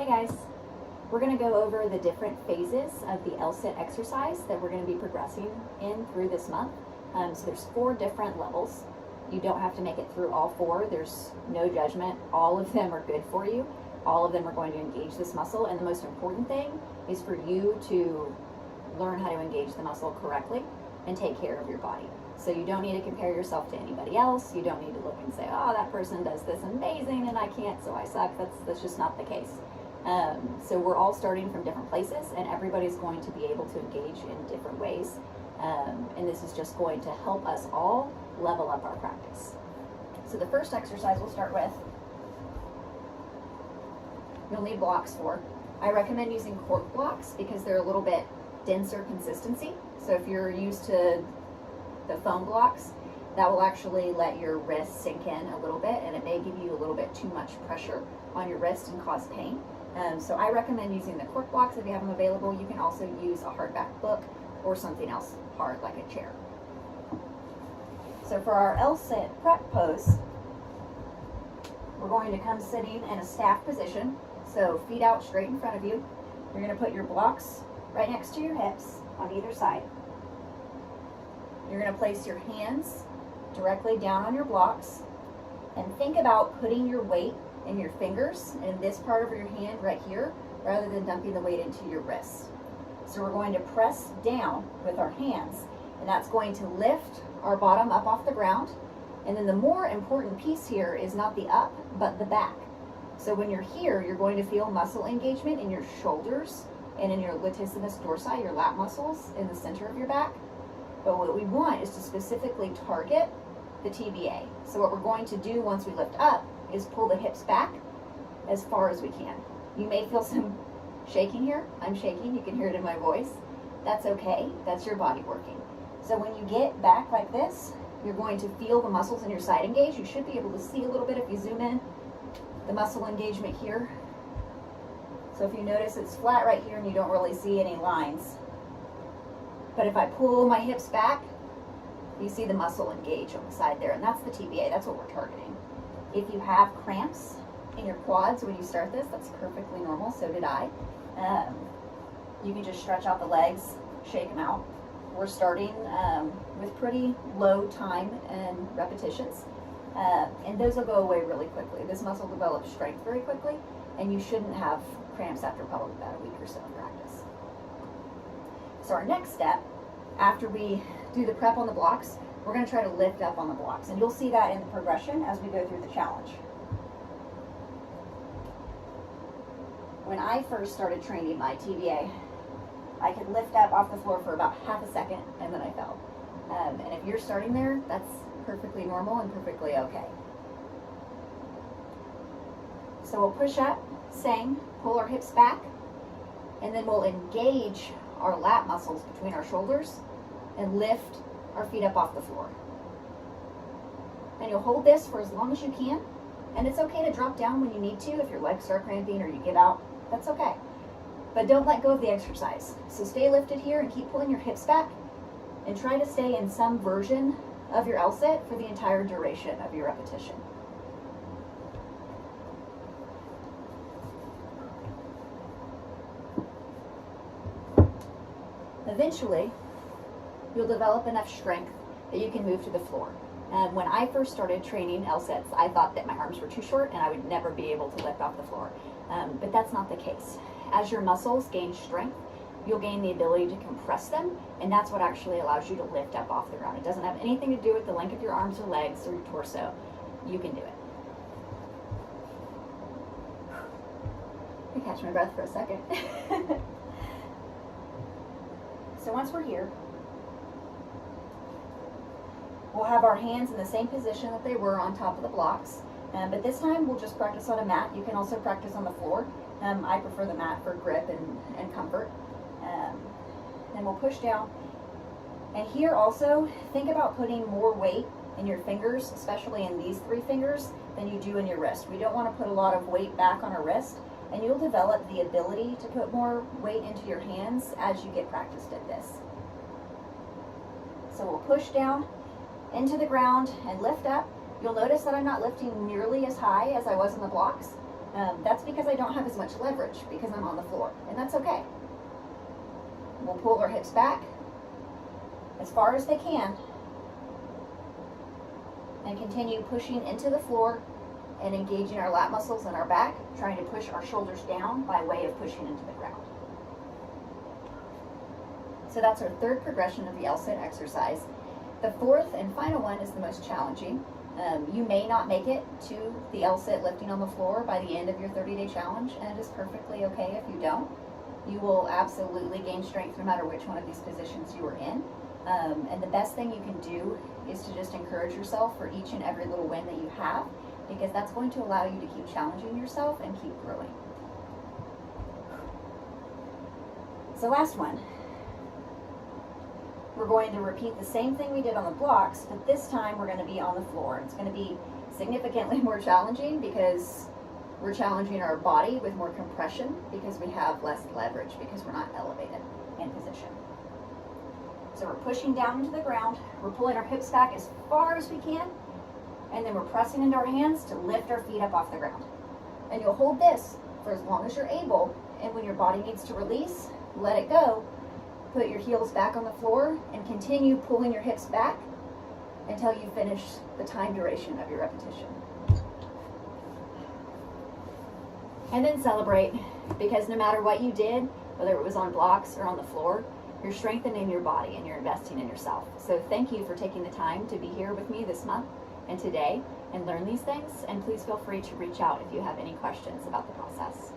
guys, we're going to go over the different phases of the L-sit exercise that we're going to be progressing in through this month. So there's 4 different levels. You don't have to make it through all 4. There's no judgment. All of them are good for you. All of them are going to engage this muscle, and the most important thing is for you to learn how to engage the muscle correctly and take care of your body. So you don't need to compare yourself to anybody else. You don't need to look and say, oh, that person does this amazing and I can't, so I suck. That's just not the case. So we're all starting from different places, and everybody's going to be able to engage in different ways. And this is just going to help us all level up our practice. So the first exercise we'll start with, you'll need blocks for. I recommend using cork blocks because they're a little bit denser consistency. So if you're used to the foam blocks, that will actually let your wrist sink in a little bit, and it may give you a little bit too much pressure on your wrist and cause pain. So I recommend using the cork blocks if you have them available. You can also use a hardback book or something else hard like a chair. So for our L-sit prep pose, we're going to come sitting in a staff position. So feet out straight in front of you. You're going to put your blocks right next to your hips on either side. You're going to place your hands directly down on your blocks and think about putting your weight in your fingers in this part of your hand right here rather than dumping the weight into your wrist. So we're going to press down with our hands, and that's going to lift our bottom up off the ground. And then the more important piece here is not the up, but the back. So when you're here, you're going to feel muscle engagement in your shoulders and in your latissimus dorsi, your lat muscles in the center of your back. But what we want is to specifically target the TBA. So what we're going to do once we lift up is pull the hips back as far as we can. You may feel some shaking here. I'm shaking. You can hear it in my voice. That's okay. That's your body working. So when you get back like this, you're going to feel the muscles in your side engage. You should be able to see a little bit if you zoom in, the muscle engagement here. So if you notice, it's flat right here and you don't really see any lines. But if I pull my hips back, you see the muscle engage on the side there, and that's the TBA. That's what we're targeting. If you have cramps in your quads when you start this, that's perfectly normal. So did I. You can just stretch out the legs, shake them out. We're starting with pretty low time and repetitions, and those will go away really quickly. This muscle develops strength very quickly, and you shouldn't have cramps after probably about a week or so of practice. So our next step, after we do the prep on the blocks, we're going to try to lift up on the blocks, and you'll see that in the progression as we go through the challenge. When I first started training my TBA, I could lift up off the floor for about half a second and then I fell. And if you're starting there, that's perfectly normal and perfectly okay. So we'll push up, sing, pull our hips back, and then we'll engage our lat muscles between our shoulders and lift our feet up off the floor. And you'll hold this for as long as you can, and it's okay to drop down when you need to. If your legs start cramping or you give out, that's okay. But don't let go of the exercise. So stay lifted here and keep pulling your hips back, and try to stay in some version of your L-sit for the entire duration of your repetition. Eventually, you'll develop enough strength that you can move to the floor. And when I first started training L-sits, I thought that my arms were too short and I would never be able to lift off the floor. But that's not the case. As your muscles gain strength, you'll gain the ability to compress them, and that's what actually allows you to lift up off the ground. It doesn't have anything to do with the length of your arms or legs or your torso. You can do it. I catch my breath for a second. So once we're here, we'll have our hands in the same position that they were on top of the blocks, but this time we'll just practice on a mat. You can also practice on the floor. I prefer the mat for grip and comfort. Then we'll push down. And here also, think about putting more weight in your fingers, especially in these 3 fingers, than you do in your wrist. We don't want to put a lot of weight back on our wrist, and you'll develop the ability to put more weight into your hands as you get practiced at this. So we'll push down into the ground and lift up. You'll notice that I'm not lifting nearly as high as I was in the blocks. That's because I don't have as much leverage because I'm on the floor, and that's okay. We'll pull our hips back as far as they can and continue pushing into the floor and engaging our lat muscles and our back, trying to push our shoulders down by way of pushing into the ground. So that's our third progression of the L-sit exercise. The fourth and final one is the most challenging. You may not make it to the L-sit lifting on the floor by the end of your 30-day challenge, and it is perfectly okay if you don't. You will absolutely gain strength no matter which one of these positions you are in. And the best thing you can do is to just encourage yourself for each and every little win that you have, because that's going to allow you to keep challenging yourself and keep growing. So last one. We're going to repeat the same thing we did on the blocks, but this time we're going to be on the floor. It's going to be significantly more challenging because we're challenging our body with more compression because we have less leverage because we're not elevated in position. So we're pushing down into the ground, we're pulling our hips back as far as we can, and then we're pressing into our hands to lift our feet up off the ground. And you'll hold this for as long as you're able, and when your body needs to release, let it go. Put your heels back on the floor and continue pulling your hips back until you finish the time duration of your repetition. And then celebrate, because no matter what you did, whether it was on blocks or on the floor, you're strengthening your body and you're investing in yourself. So thank you for taking the time to be here with me this month and today and learn these things. And please feel free to reach out if you have any questions about the process.